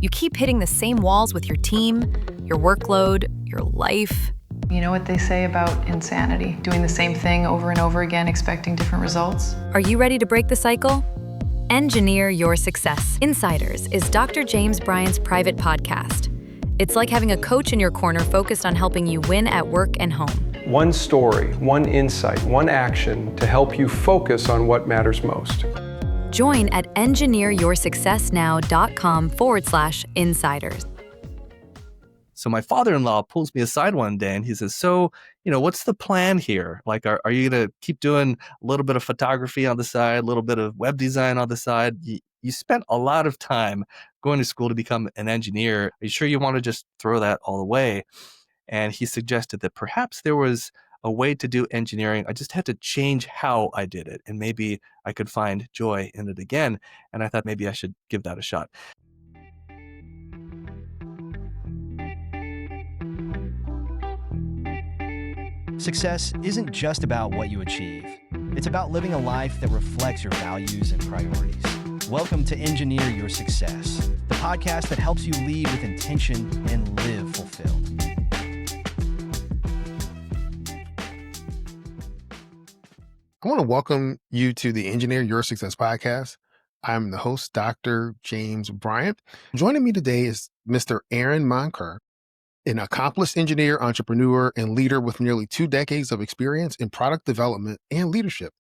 You keep hitting the same walls with your team, your workload, your life. You know what they say about insanity? Doing the same thing over and over again, expecting different results? Are you ready to break the cycle? Engineer Your Success. Insiders is Dr. James Bryant's private podcast. It's like having a coach in your corner focused on helping you win at work and home. One story, one insight, one action to help you focus on what matters most. Join at engineeryoursuccessnow.com/insiders. So my father-in-law pulls me aside one day and he says, so, what's the plan here? Like, are you going to keep doing a little bit of photography on the side, a little bit of web design on the side? You spent a lot of time going to school to become an engineer. Are you sure you want to just throw that all away? And he suggested that perhaps there was a way to do engineering. I just had to change how I did it, and maybe I could find joy in it again. And I thought maybe I should give that a shot. Success isn't just about what you achieve. It's about living a life that reflects your values and priorities. Welcome to Engineer Your Success, the podcast that helps you lead with intention and live fulfilled. I want to welcome you to the Engineer Your Success podcast. I'm the host, Dr. James Bryant. Joining me today is Mr. Aaron Moncur, an accomplished engineer, entrepreneur, and leader with nearly 2 decades of experience in product development and leadership.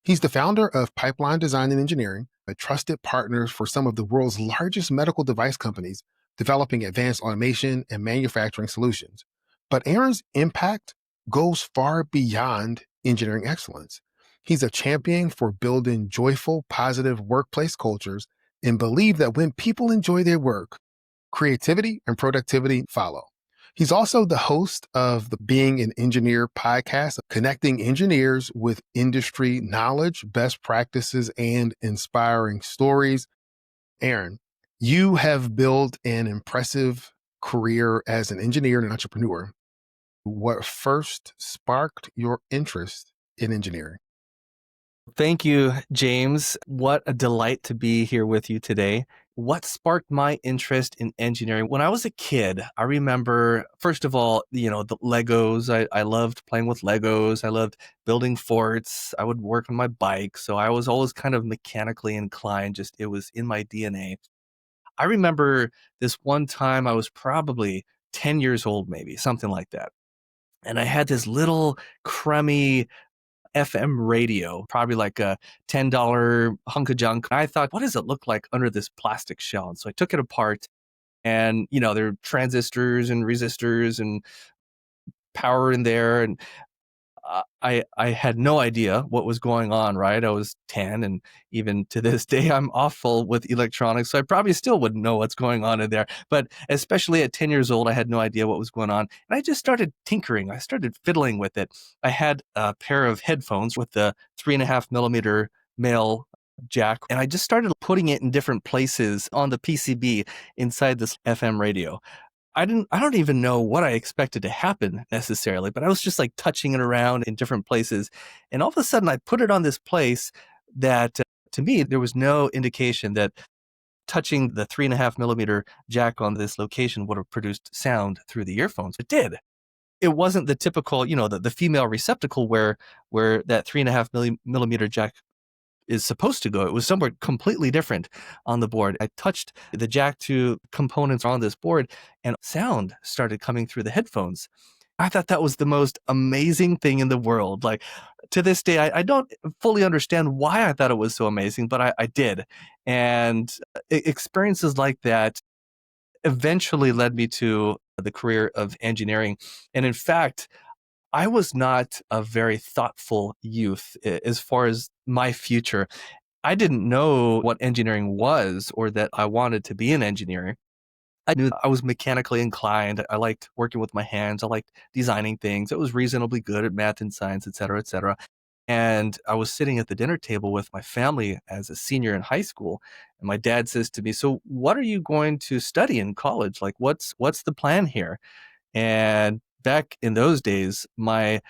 He's the founder of Pipeline Design and Engineering, a trusted partner for some of the world's largest medical device companies, developing advanced automation and manufacturing solutions. But Aaron's impact goes far beyond engineering excellence. He's a champion for building joyful, positive workplace cultures and believes that when people enjoy their work, creativity and productivity follow. He's also the host of the Being an Engineer podcast, connecting engineers with industry knowledge, best practices, and inspiring stories. Aaron, you have built an impressive career as an engineer and an entrepreneur. What first sparked your interest in engineering? Thank you, James. What a delight to be here with you today. What sparked my interest in engineering? When I was a kid, I remember, first of all, the Legos. I loved playing with Legos. I loved building forts. I would work on my bike. So I was always kind of mechanically inclined. Just, it was in my DNA. I remember this one time I was probably 10 years old, maybe, something like that. And I had this little crummy FM radio, probably like a $10 hunk of junk. I thought, what does it look like under this plastic shell? And so I took it apart and, there are transistors and resistors and power in there. And I had no idea what was going on, right? I was 10, and even to this day, I'm awful with electronics, so I probably still wouldn't know what's going on in there. But especially at 10 years old, I had no idea what was going on. And I just started tinkering. I started fiddling with it. I had a pair of headphones with the 3.5 millimeter male jack, and I just started putting it in different places on the PCB inside this FM radio. I don't even know what I expected to happen necessarily, but I was just like touching it around in different places. And all of a sudden I put it on this place that to me, there was no indication that touching the 3.5 millimeter jack on this location would have produced sound through the earphones. It did. It wasn't the typical, the female receptacle where that 3.5 millimeter jack is supposed to go. It was somewhere completely different on the board. I touched the Jack 2 components on this board and sound started coming through the headphones. I thought that was the most amazing thing in the world. Like, to this day, I don't fully understand why I thought it was so amazing, but I did. And experiences like that eventually led me to the career of engineering. And in fact, I was not a very thoughtful youth as far as my future. I didn't know what engineering was or that I wanted to be an engineer. I knew I was mechanically inclined. I liked working with my hands. I liked designing things. I was reasonably good at math and science, et cetera, et cetera. And I was sitting at the dinner table with my family as a senior in high school. And my dad says to me, so what are you going to study in college? Like, what's the plan here? And back in those days, my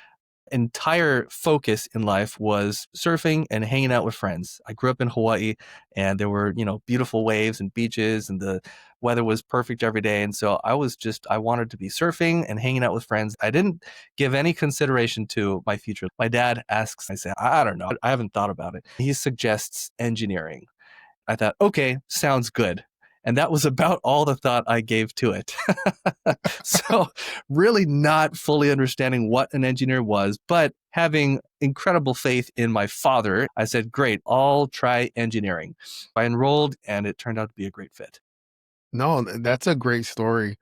entire focus in life was surfing and hanging out with friends. I grew up in Hawaii, and there were, beautiful waves and beaches, and the weather was perfect every day. And so I wanted to be surfing and hanging out with friends. I didn't give any consideration to my future. My dad asks, I say, I don't know. I haven't thought about it. He suggests engineering. I thought, okay, sounds good. And that was about all the thought I gave to it. So really not fully understanding what an engineer was, but having incredible faith in my father, I said, great, I'll try engineering. I enrolled, and it turned out to be a great fit. No, that's a great story.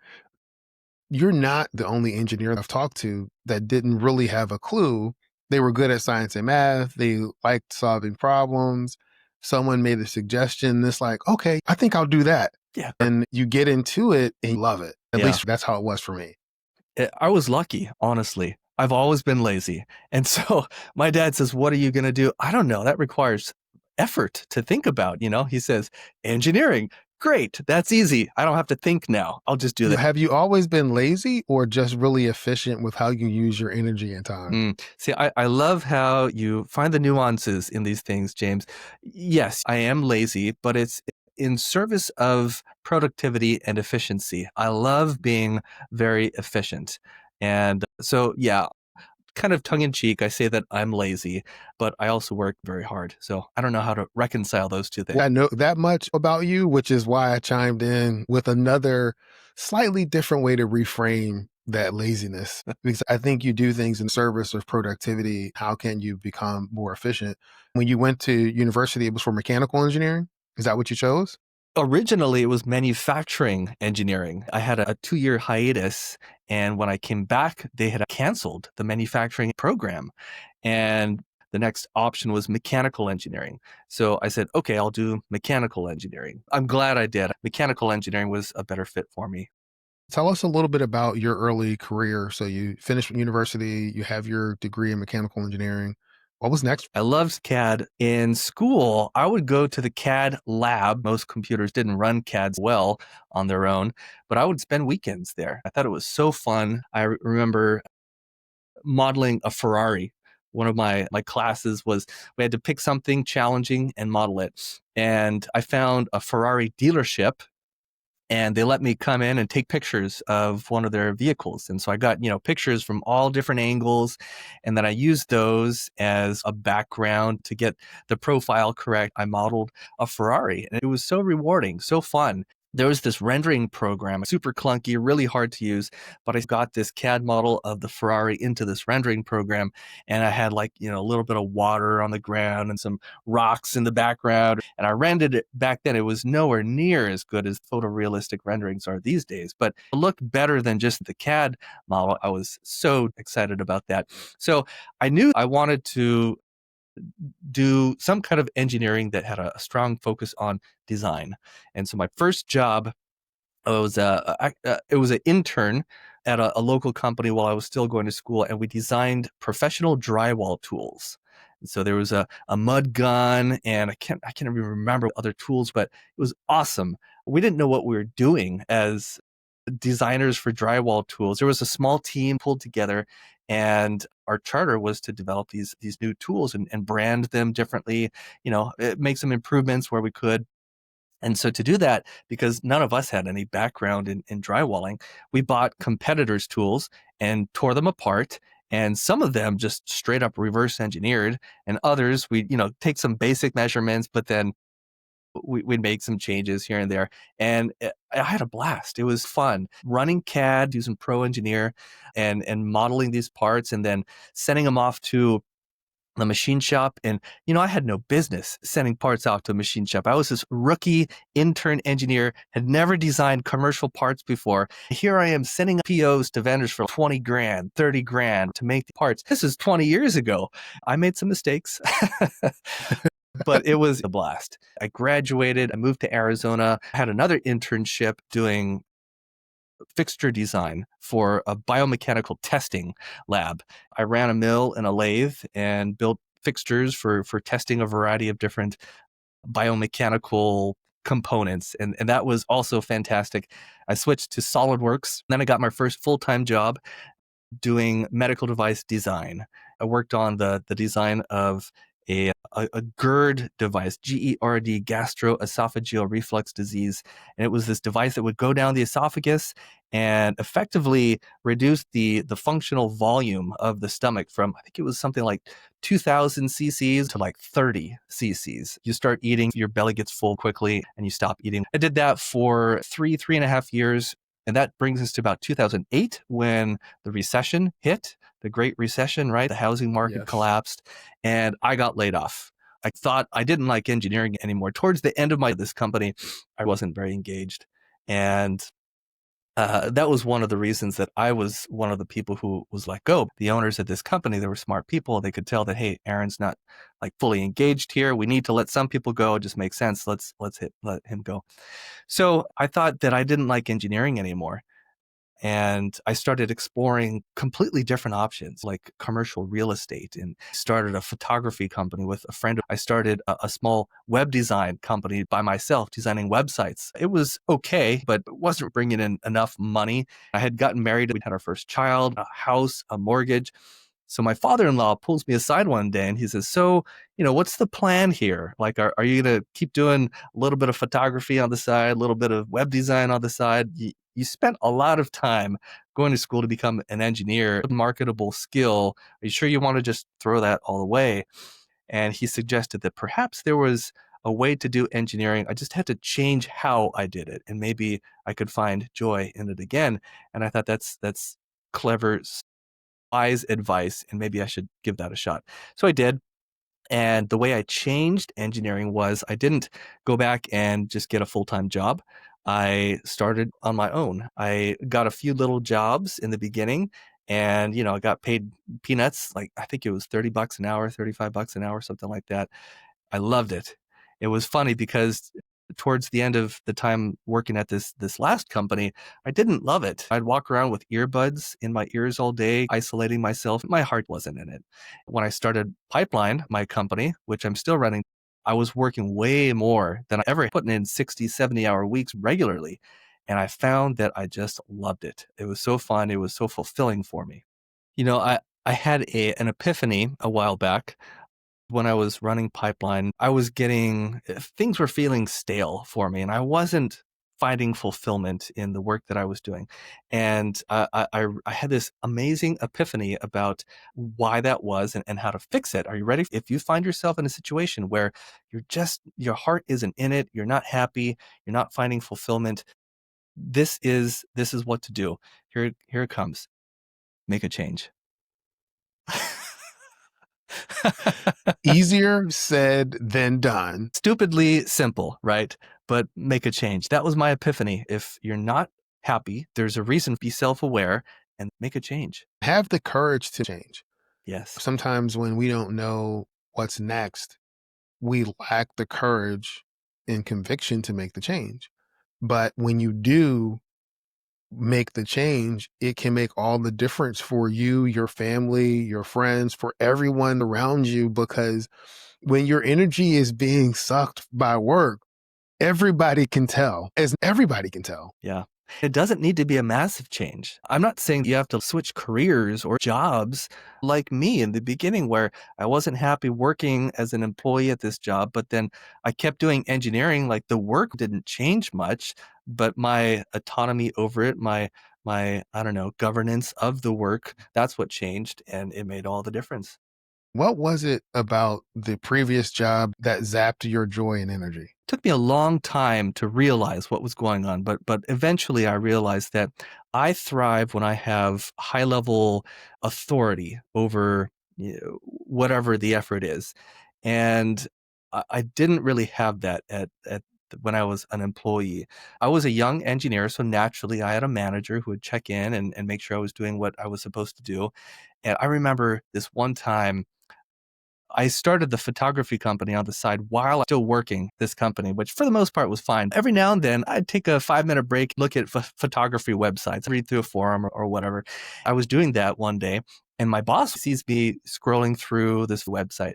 You're not the only engineer I've talked to that didn't really have a clue. They were good at science and math. They liked solving problems. Someone made a suggestion. It's like, okay, I think I'll do that. Yeah. And you get into it and you love it. At Yeah. least that's how it was for me. I was lucky, honestly. I've always been lazy. And so my dad says, what are you going to do? I don't know. That requires effort to think about. He says, engineering. Great. That's easy. I don't have to think now. I'll just do that. Have you always been lazy or just really efficient with how you use your energy and time? See, I love how you find the nuances in these things, James. Yes, I am lazy, but it's in service of productivity and efficiency. I love being very efficient. And so, yeah, kind of tongue in cheek, I say that I'm lazy, but I also work very hard. So I don't know how to reconcile those two things. I know that much about you, which is why I chimed in with another slightly different way to reframe that laziness. Because I think you do things in service of productivity. How can you become more efficient? When you went to university, it was for mechanical engineering. Is that what you chose? Originally, it was manufacturing engineering. I had a 2-year hiatus, and when I came back, they had canceled the manufacturing program. And the next option was mechanical engineering. So I said, okay, I'll do mechanical engineering. I'm glad I did. Mechanical engineering was a better fit for me. Tell us a little bit about your early career. So you finished university, you have your degree in mechanical engineering. What was next? I loved CAD. In school, I would go to the CAD lab. Most computers didn't run CAD well on their own, but I would spend weekends there. I thought it was so fun. I remember modeling a Ferrari. One of my classes was we had to pick something challenging and model it. And I found a Ferrari dealership, and they let me come in and take pictures of one of their vehicles. And so I got, pictures from all different angles. And then I used those as a background to get the profile correct. I modeled a Ferrari, and it was so rewarding, so fun. There was this rendering program, super clunky, really hard to use, but I got this CAD model of the Ferrari into this rendering program, and I had a little bit of water on the ground and some rocks in the background, and I rendered it back then. It was nowhere near as good as photorealistic renderings are these days, but it looked better than just the CAD model. I was so excited about that. So I knew I wanted to do some kind of engineering that had a strong focus on design. And so my first job was it was an intern at a local company while I was still going to school, and we designed professional drywall tools. And so there was a mud gun, and I can't even remember other tools, but it was awesome. We didn't know what we were doing as designers for drywall tools. There was a small team pulled together, and our charter was to develop these new tools and brand them differently, make some improvements where we could. And so to do that, because none of us had any background in drywalling, we bought competitors' tools and tore them apart. And some of them just straight up reverse engineered, and others we take some basic measurements, but then we'd make some changes here and there. And I had a blast. It was fun running CAD, using Pro Engineer and modeling these parts, and then sending them off to the machine shop. And, I had no business sending parts out to a machine shop. I was this rookie intern engineer, had never designed commercial parts before. Here I am sending POs to vendors for 20 grand, 30 grand to make the parts. This is 20 years ago. I made some mistakes. But it was a blast. I graduated, I moved to Arizona, had another internship doing fixture design for a biomechanical testing lab. I ran a mill and a lathe and built fixtures for testing a variety of different biomechanical components. And that was also fantastic. I switched to SolidWorks. Then I got my first full-time job doing medical device design. I worked on the design of a GERD device, GERD, gastroesophageal reflux disease. And it was this device that would go down the esophagus and effectively reduce the functional volume of the stomach from, I think it was something like 2,000 cc's to like 30 cc's. You start eating, your belly gets full quickly, and you stop eating. I did that for 3.5 years. And that brings us to about 2008 when the recession hit, the Great Recession, right? The housing market collapsed, and I got laid off. I thought I didn't like engineering anymore. Towards the end of this company, I wasn't very engaged. And that was one of the reasons that I was one of the people who was let go. The owners of this company, they were smart people. They could tell that, hey, Aaron's not like fully engaged here. We need to let some people go. It just makes sense. Let's let him go. So I thought that I didn't like engineering anymore. And I started exploring completely different options like commercial real estate, and started a photography company with a friend. I started a small web design company by myself, designing websites. It was okay, but it wasn't bringing in enough money. I had gotten married. We had our first child, a house, a mortgage. So my father-in-law pulls me aside one day and he says, so, what's the plan here? Like, are you going to keep doing a little bit of photography on the side, a little bit of web design on the side? You spent a lot of time going to school to become an engineer, a marketable skill. Are you sure you want to just throw that all away? And he suggested that perhaps there was a way to do engineering. I just had to change how I did it, and maybe I could find joy in it again. And I thought that's clever, wise advice, and maybe I should give that a shot. So I did. And the way I changed engineering was I didn't go back and just get a full-time job. I started on my own. I got a few little jobs in the beginning, and I got paid peanuts. Like, I think it was $30 an hour, $35 an hour, something like that. I loved it. It was funny because towards the end of the time working at this last company, I didn't love it. I'd walk around with earbuds in my ears all day, isolating myself. My heart wasn't in it. When I started Pipeline, my company, which I'm still running, I was working way more than I ever putting in 60, 70-hour weeks regularly. And I found that I just loved it. It was so fun. It was so fulfilling for me. I had an epiphany a while back. When I was running Pipeline, things were feeling stale for me, and I wasn't finding fulfillment in the work that I was doing. And I had this amazing epiphany about why that was and how to fix it. Are you ready? If you find yourself in a situation where your heart isn't in it, you're not happy, you're not finding fulfillment, this is what to do. Here it comes. Make a change. Easier said than done. Stupidly simple, right? But make a change. That was my epiphany. If you're not happy, there's a reason. Be self-aware and make a change. Have the courage to change. Yes. Sometimes when we don't know what's next, we lack the courage and conviction to make the change. But when you do make the change, it can make all the difference for you, your family, your friends, for everyone around you, because when your energy is being sucked by work, everybody can tell. Yeah. It doesn't need to be a massive change. I'm not saying you have to switch careers or jobs like me in the beginning, where I wasn't happy working as an employee at this job, but then I kept doing engineering. Like, the work didn't change much, but my autonomy over it, my governance of the work, that's what changed, and it made all the difference. What was it about the previous job that zapped your joy and energy? It took me a long time to realize what was going on, but eventually I realized that I thrive when I have high-level authority over whatever the effort is. And I didn't really have that at when I was an employee. I was a young engineer, so naturally I had a manager who would check in and make sure I was doing what I was supposed to do. And I remember this one time, I started the photography company on the side while I'm still working this company, which for the most part was fine. Every now and then I'd take a 5-minute break, look at photography websites, read through a forum or whatever. I was doing that one day, and my boss sees me scrolling through this website,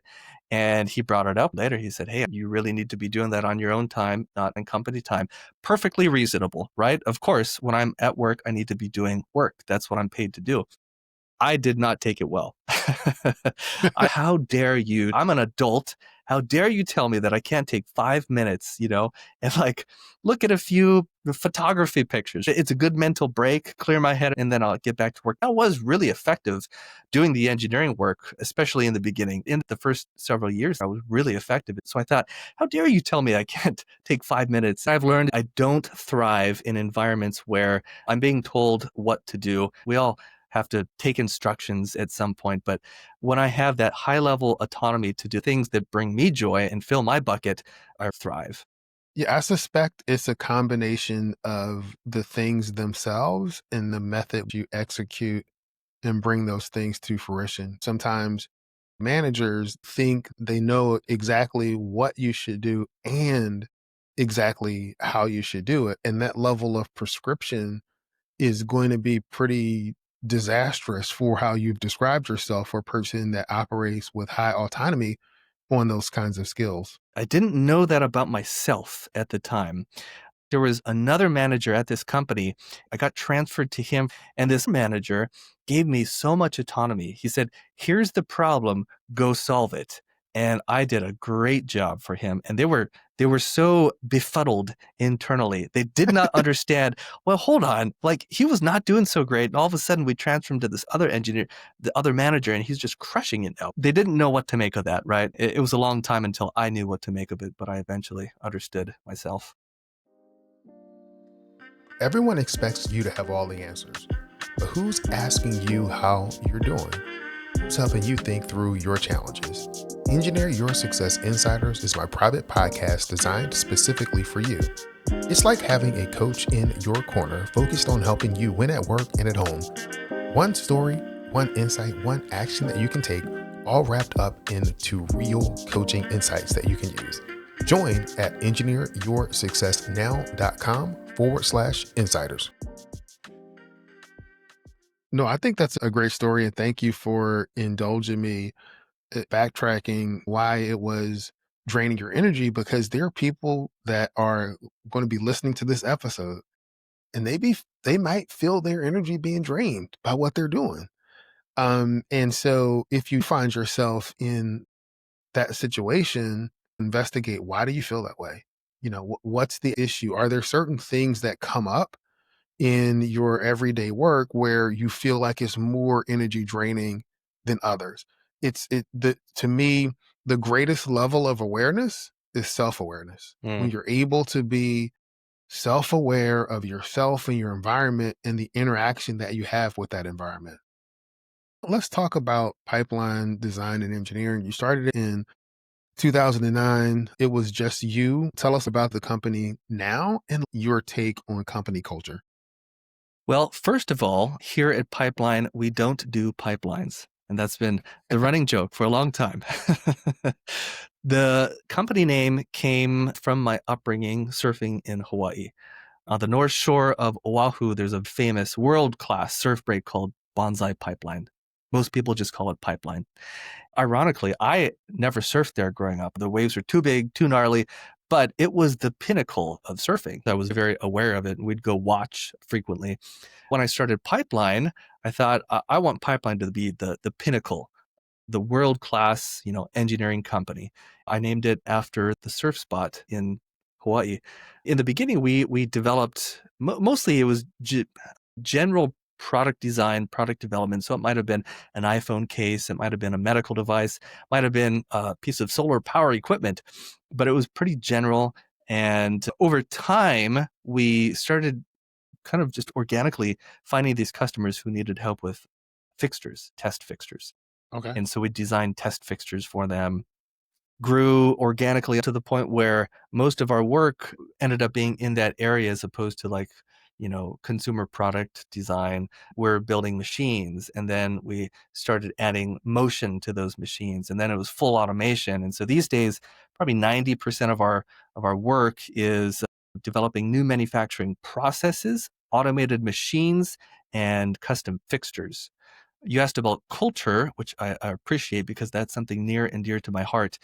and he brought it up later. He said, hey, you really need to be doing that on your own time, not in company time. Perfectly reasonable, right? Of course, when I'm at work, I need to be doing work. That's what I'm paid to do. I did not take it well. How dare you? I'm an adult. How dare you tell me that I can't take 5 minutes, and like look at a few photography pictures. It's a good mental break, clear my head, and then I'll get back to work. I was really effective doing the engineering work, especially in the beginning. In the first several years, I was really effective. So I thought, how dare you tell me I can't take 5 minutes? I've learned I don't thrive in environments where I'm being told what to do. We all have to take instructions at some point. But when I have that high level autonomy to do things that bring me joy and fill my bucket, I thrive. Yeah, I suspect it's a combination of the things themselves and the method you execute and bring those things to fruition. Sometimes managers think they know exactly what you should do and exactly how you should do it. And that level of prescription is going to be pretty disastrous for how you've described yourself for a person that operates with high autonomy on those kinds of skills. I didn't know that about myself at the time. There was another manager at this company. I got transferred to him, and this manager gave me so much autonomy. He said, "Here's the problem, go solve it." And I did a great job for him. And they were so befuddled internally. They did not understand, well, hold on, like he was not doing so great. And all of a sudden we transferred him to this other engineer, the other manager, and he's just crushing it now. They didn't know what to make of that, right? It was a long time until I knew what to make of it, but I eventually understood myself. Everyone expects you to have all the answers, but who's asking you how you're doing? Who's helping you think through your challenges? Engineer Your Success Insiders is my private podcast designed specifically for you. It's like having a coach in your corner focused on helping you win at work and at home. One story, one insight, one action that you can take, all wrapped up into real coaching insights that you can use. Join at engineeryoursuccessnow.com/insiders. No, I think that's a great story. And thank you for indulging me backtracking why it was draining your energy, because there are people that are going to be listening to this episode and they might feel their energy being drained by what they're doing. And so if you find yourself in that situation, investigate, why do you feel that way? What's the issue? Are there certain things that come up in your everyday work where you feel like it's more energy draining than others? To me, the greatest level of awareness is self-awareness. When you're able to be self-aware of yourself and your environment and the interaction that you have with that environment. Let's talk about pipeline design and engineering. You started in 2009. It was just you. Tell us about the company now and your take on company culture. Well, first of all, here at Pipeline, we don't do pipelines. And that's been the running joke for a long time. The company name came from my upbringing surfing in Hawaii. On the north shore of Oahu, there's a famous world-class surf break called Bonsai Pipeline. Most people just call it Pipeline. Ironically, I never surfed there growing up. The waves were too big, too gnarly, but it was the pinnacle of surfing. I was very aware of it, and we'd go watch frequently. When I started Pipeline, I thought, I want Pipeline to be the pinnacle, the world-class, engineering company. I named it after the surf spot in Hawaii. In the beginning, we developed, mostly it was general product design, product development. So it might have been an iPhone case, it might have been a medical device, might have been a piece of solar power equipment, but it was pretty general. And over time, we started kind of just organically finding these customers who needed help with fixtures, test fixtures. Okay. And so we designed test fixtures for them, grew organically to the point where most of our work ended up being in that area as opposed to consumer product design. We're building machines, and then we started adding motion to those machines, and then it was full automation. And so these days, probably 90% of our work is developing new manufacturing processes, automated machines, and custom fixtures. You asked about culture, which I appreciate because that's something near and dear to my heart.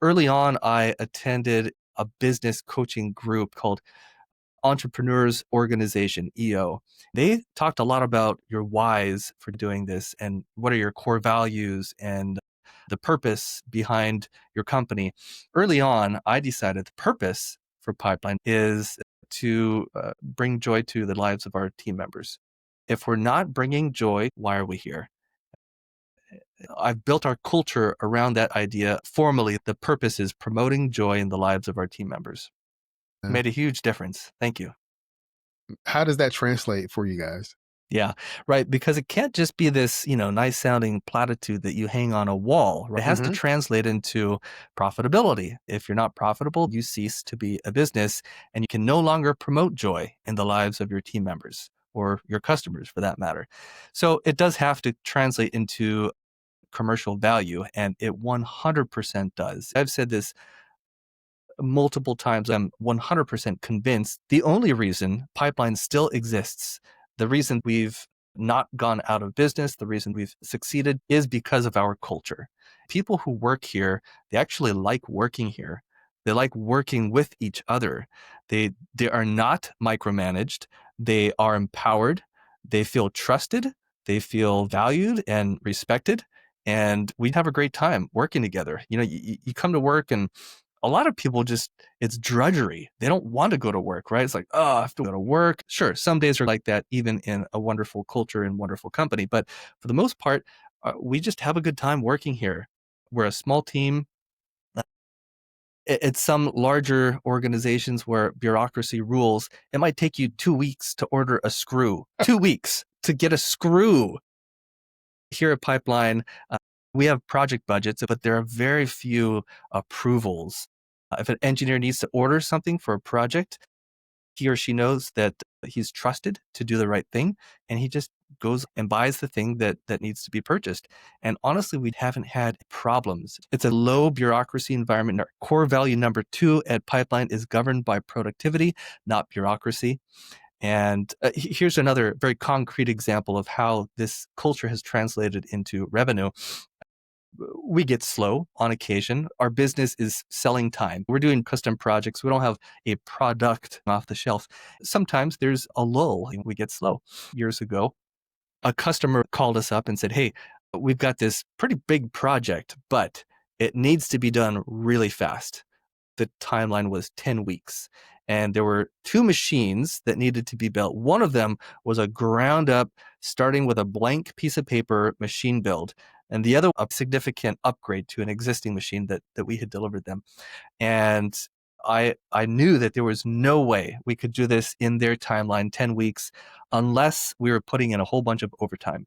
Early on, I attended a business coaching group called Entrepreneurs Organization, EO. They talked a lot about your whys for doing this and what are your core values and the purpose behind your company. Early on, I decided the purpose for Pipeline is to bring joy to the lives of our team members. If we're not bringing joy, why are we here? I've built our culture around that idea. Formally, the purpose is promoting joy in the lives of our team members. Made a huge difference. Thank you. How does that translate for you guys? Yeah, right. Because it can't just be this, nice sounding platitude that you hang on a wall. Right? It has to translate into profitability. If you're not profitable, you cease to be a business and you can no longer promote joy in the lives of your team members or your customers for that matter. So it does have to translate into commercial value, and it 100% does. I've said this multiple times. I'm 100% convinced the only reason Pipeline still exists, the reason we've not gone out of business, the reason we've succeeded is because of our culture. People who work here, they actually like working here. They like working with each other. They are not micromanaged. They are empowered. They feel trusted. They feel valued and respected. And we have a great time working together. You come to work and a lot of people it's drudgery. They don't want to go to work, right? It's like, oh, I have to go to work. Sure, some days are like that, even in a wonderful culture and wonderful company. But for the most part, we just have a good time working here. We're a small team. At some larger organizations where bureaucracy rules, it might take you 2 weeks to order a screw. 2 weeks to get a screw. Here at Pipeline, we have project budgets, but there are very few approvals. If an engineer needs to order something for a project, he or she knows that he's trusted to do the right thing, and he just goes and buys the thing that needs to be purchased. And honestly, we haven't had problems. It's a low bureaucracy environment. Our core value number 2 at Pipeline is governed by productivity, not bureaucracy. And here's another very concrete example of how this culture has translated into revenue. We get slow on occasion. Our business is selling time. We're doing custom projects. We don't have a product off the shelf. Sometimes there's a lull. We get slow. Years ago, a customer called us up and said, hey, we've got this pretty big project, but it needs to be done really fast. The timeline was 10 weeks. And there were 2 machines that needed to be built. One of them was a ground up, starting with a blank piece of paper machine build. And the other, a significant upgrade to an existing machine that we had delivered them. And I knew that there was no way we could do this in their timeline, 10 weeks, unless we were putting in a whole bunch of overtime.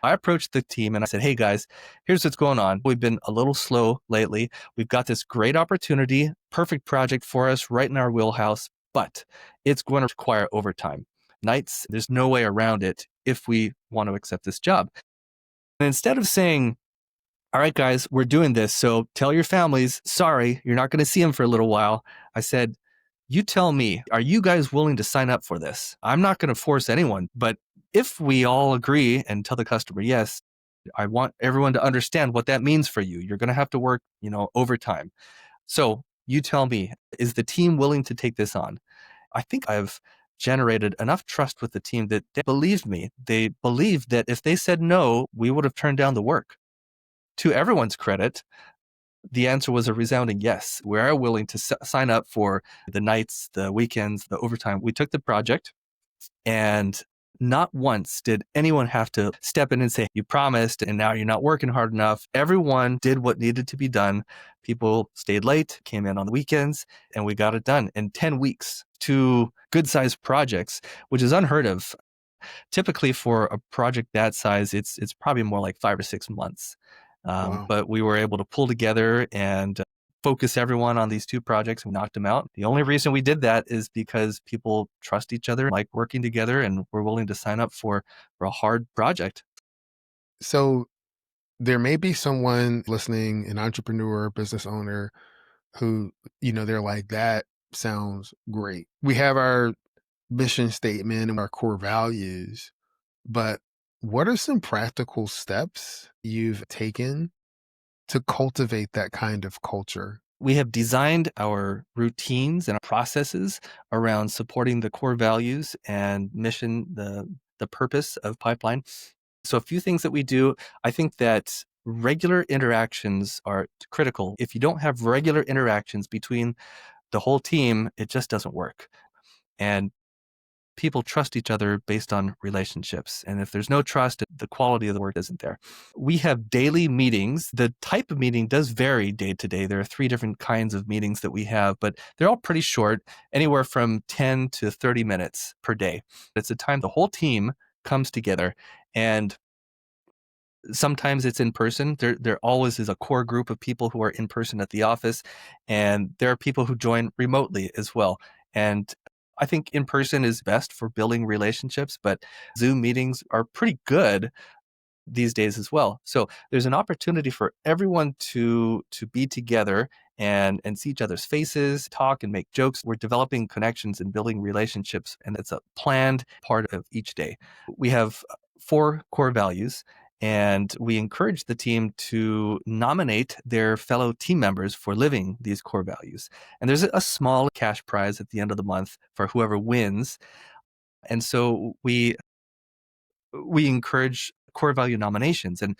I approached the team and I said, hey guys, here's what's going on. We've been a little slow lately. We've got this great opportunity, perfect project for us right in our wheelhouse, but it's going to require overtime. Nights, there's no way around it if we want to accept this job. And instead of saying, all right, guys, we're doing this, so tell your families, sorry, you're not going to see them for a little while. I said, you tell me, are you guys willing to sign up for this? I'm not going to force anyone, but if we all agree and tell the customer, yes, I want everyone to understand what that means for you. You're going to have to work, overtime. So you tell me, is the team willing to take this on? I think I've generated enough trust with the team that they believed me. They believed that if they said no, we would have turned down the work. To everyone's credit, the answer was a resounding yes. We are willing to sign up for the nights, the weekends, the overtime. We took the project, and not once did anyone have to step in and say, you promised, and now you're not working hard enough. Everyone did what needed to be done. People stayed late, came in on the weekends, and we got it done in 10 weeks. 2 good-sized projects, which is unheard of. Typically for a project that size, it's probably more like 5 or 6 months. Wow. But we were able to pull together and focus everyone on these 2 projects and knocked them out. The only reason we did that is because people trust each other, like working together, and we're willing to sign up for a hard project. So there may be someone listening, an entrepreneur, business owner, who, they're like, that sounds great. We have our mission statement and our core values, but what are some practical steps you've taken to cultivate that kind of culture We have designed our routines and processes around supporting the core values and mission, the purpose of Pipeline. So a few things that we do, I think that regular interactions are critical. If you don't have regular interactions between the whole team, it just doesn't work. And people trust each other based on relationships. And if there's no trust, the quality of the work isn't there. We have daily meetings. The type of meeting does vary day to day. There are 3 different kinds of meetings that we have, but they're all pretty short, anywhere from 10 to 30 minutes per day. It's a time the whole team comes together, and sometimes it's in person. There always is a core group of people who are in person at the office, and there are people who join remotely as well. And I think in person is best for building relationships, but Zoom meetings are pretty good these days as well. So there's an opportunity for everyone to be together and see each other's faces, talk and make jokes. We're developing connections and building relationships, and it's a planned part of each day. We have 4 core values, and we encourage the team to nominate their fellow team members for living these core values. And there's a small cash prize at the end of the month for whoever wins. And so we encourage core value nominations. And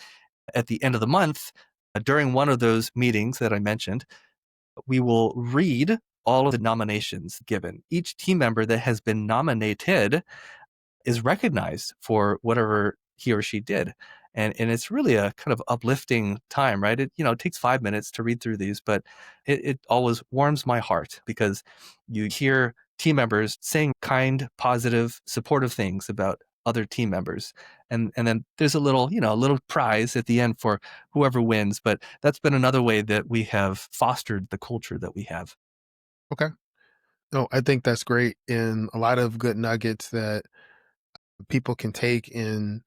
at the end of the month, during one of those meetings that I mentioned, we will read all of the nominations given. Each team member that has been nominated is recognized for whatever he or she did. And it's really a kind of uplifting time, right? It takes 5 minutes to read through these, but it always warms my heart because you hear team members saying kind, positive, supportive things about other team members. And then there's a little prize at the end for whoever wins. But that's been another way that we have fostered the culture that we have. Okay. No, I think that's great, and a lot of good nuggets that people can take and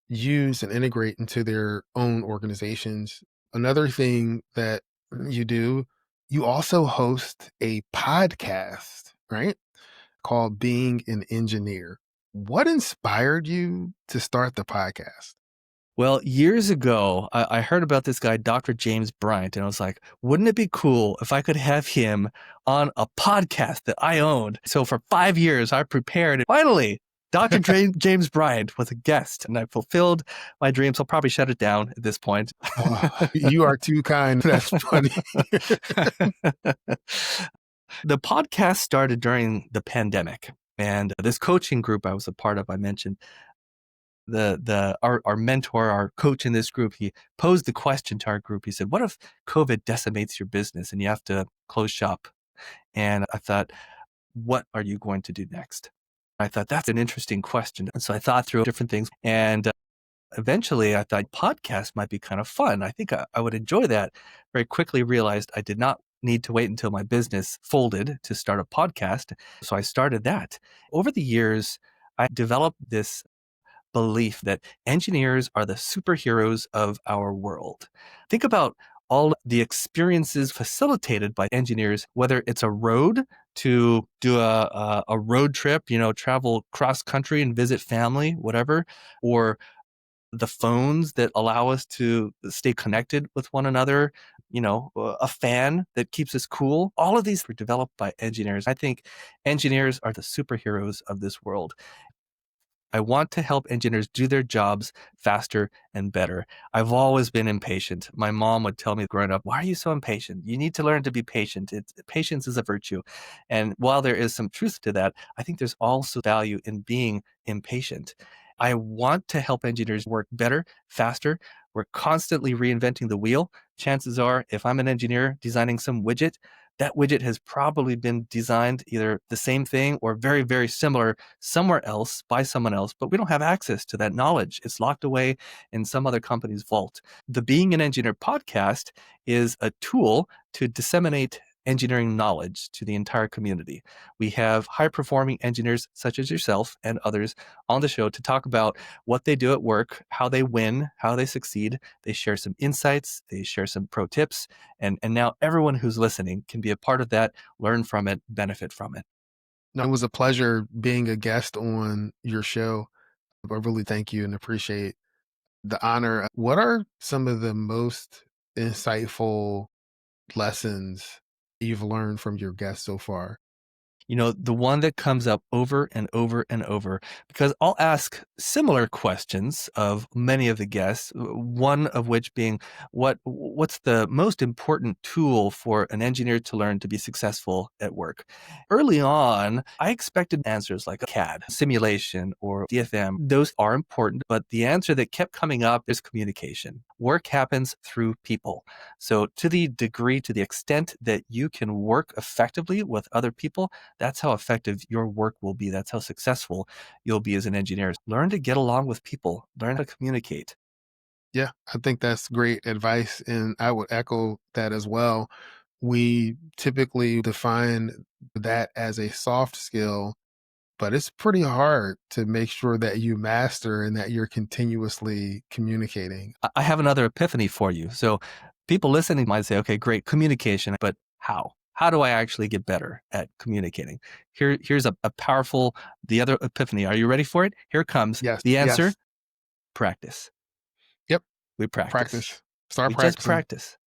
use and integrate into their own organizations. Another thing that you do, you also host a podcast, right? Called Being an Engineer. What inspired you to start the podcast? Well, years ago, I heard about this guy, Dr. James Bryant, and I was like, wouldn't it be cool if I could have him on a podcast that I owned? So for 5 years, I prepared. And finally, Dr. James Bryant was a guest, and I fulfilled my dreams. I'll probably shut it down at this point. Oh, you are too kind. That's funny. The podcast started during the pandemic, and this coaching group I was a part of, I mentioned, our mentor, our coach in this group, he posed the question to our group. He said, what if COVID decimates your business and you have to close shop? And I thought, what are you going to do next? I thought that's an interesting question. And so I thought through different things, and eventually I thought podcast might be kind of fun. I think I would enjoy that. Very quickly realized I did not need to wait until my business folded to start a podcast. So I started that. Over the years, I developed this belief that engineers are the superheroes of our world. Think about all the experiences facilitated by engineers, whether it's a road to do a road trip, travel cross country and visit family, whatever, or the phones that allow us to stay connected with one another, a fan that keeps us cool. All of these were developed by engineers. I think engineers are the superheroes of this world. I want to help engineers do their jobs faster and better. I've always been impatient. My mom would tell me growing up, why are you so impatient? You need to learn to be patient. Patience is a virtue. And while there is some truth to that, I think there's also value in being impatient. I want to help engineers work better, faster. We're constantly reinventing the wheel. Chances are, if I'm an engineer designing some widget, that widget has probably been designed either the same thing or very, very similar somewhere else by someone else, but we don't have access to that knowledge. It's locked away in some other company's vault. The Being an Engineer podcast is a tool to disseminate engineering knowledge to the entire community. We have high-performing engineers such as yourself and others on the show to talk about what they do at work, how they win, how they succeed. They share some insights, they share some pro tips, and now everyone who's listening can be a part of that, learn from it, benefit from it. No, it was a pleasure being a guest on your show. I really thank you and appreciate the honor. What are some of the most insightful lessons you've learned from your guests so far? The one that comes up over and over and over, because I'll ask similar questions of many of the guests, one of which being what's the most important tool for an engineer to learn to be successful at work? Early on, I expected answers like CAD, simulation, or DFM. Those are important, but the answer that kept coming up is communication. Work happens through people. So to the extent that you can work effectively with other people, that's how effective your work will be. That's how successful you'll be as an engineer. Learn to get along with people, learn how to communicate. Yeah, I think that's great advice. And I would echo that as well. We typically define that as a soft skill, but it's pretty hard to make sure that you master and that you're continuously communicating. I have another epiphany for you. So people listening might say, okay, great communication, but how? How do I actually get better at communicating? Here's a powerful, the other epiphany. Are you ready for it? Here it comes. Yes, The answer, yes. practice. Yep. We practice. Practice. Start We just practicing. practice.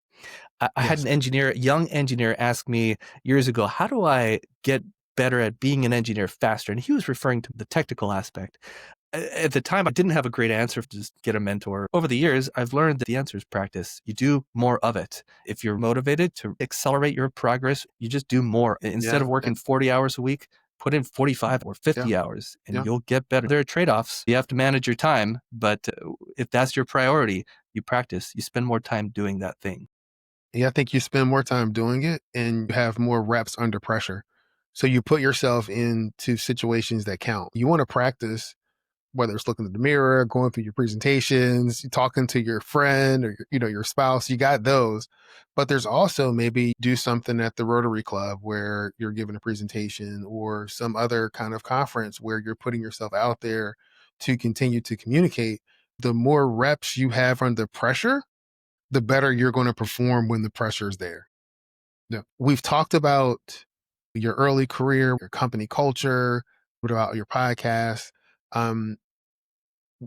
I had Yes. an engineer, young engineer, ask me years ago, how do I get better at being an engineer faster? And he was referring to the technical aspect. At the time, I didn't have a great answer to just get a mentor. Over the years, I've learned that the answer is practice. You do more of it. If you're motivated to accelerate your progress, you just do more. Instead Yeah. of working 40 hours a week, put in 45 or 50 Yeah. hours and Yeah. you'll get better. There are trade-offs. You have to manage your time, but if that's your priority, you practice. You spend more time doing that thing. Yeah, I think you spend more time doing it and you have more reps under pressure. So you put yourself into situations that count. You want to practice, whether it's looking in the mirror, going through your presentations, talking to your friend or your spouse, you got those. But there's also maybe do something at the Rotary Club where you're giving a presentation or some other kind of conference where you're putting yourself out there to continue to communicate. The more reps you have under pressure, the better you're going to perform when the pressure is there. Yeah. We've talked about your early career, your company culture, what about your podcast? Um,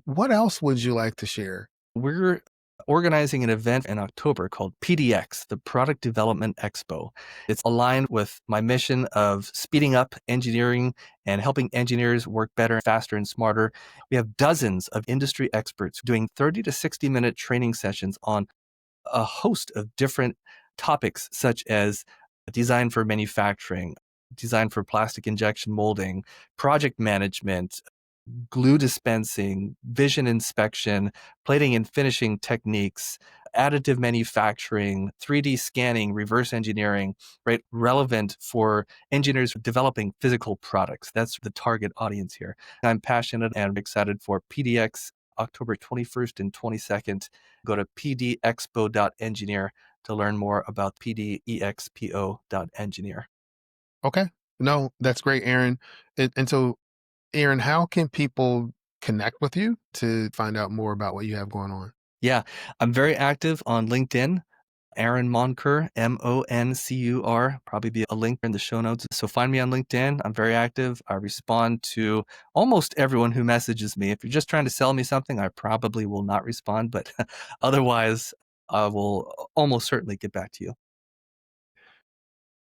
what else would you like to share? We're organizing an event in October called PDX, the Product Development Expo. It's aligned with my mission of speeding up engineering and helping engineers work better, faster, and smarter. We have dozens of industry experts doing 30 to 60-minute training sessions on a host of different topics, such as design for manufacturing, design for plastic injection molding, project management, glue dispensing, vision inspection, plating and finishing techniques, additive manufacturing, 3D scanning, reverse engineering, right? Relevant for engineers developing physical products. That's the target audience here. I'm passionate and excited for PDX October 21st and 22nd. Go to pdexpo.engineer to learn more about pdexpo.engineer. Okay. No, that's great, Aaron. And so, Aaron, how can people connect with you to find out more about what you have going on? Yeah, I'm very active on LinkedIn. Aaron Moncur, Moncur, probably be a link in the show notes. So find me on LinkedIn. I'm very active. I respond to almost everyone who messages me. If you're just trying to sell me something, I probably will not respond, but otherwise, I will almost certainly get back to you.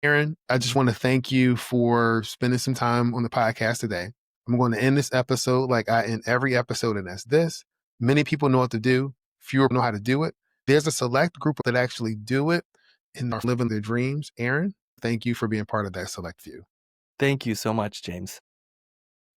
Aaron, I just want to thank you for spending some time on the podcast today. I'm going to end this episode like I end every episode, and that's this. Many people know what to do, fewer know how to do it. There's a select group that actually do it and are living their dreams. Aaron, thank you for being part of that select few. Thank you so much, James.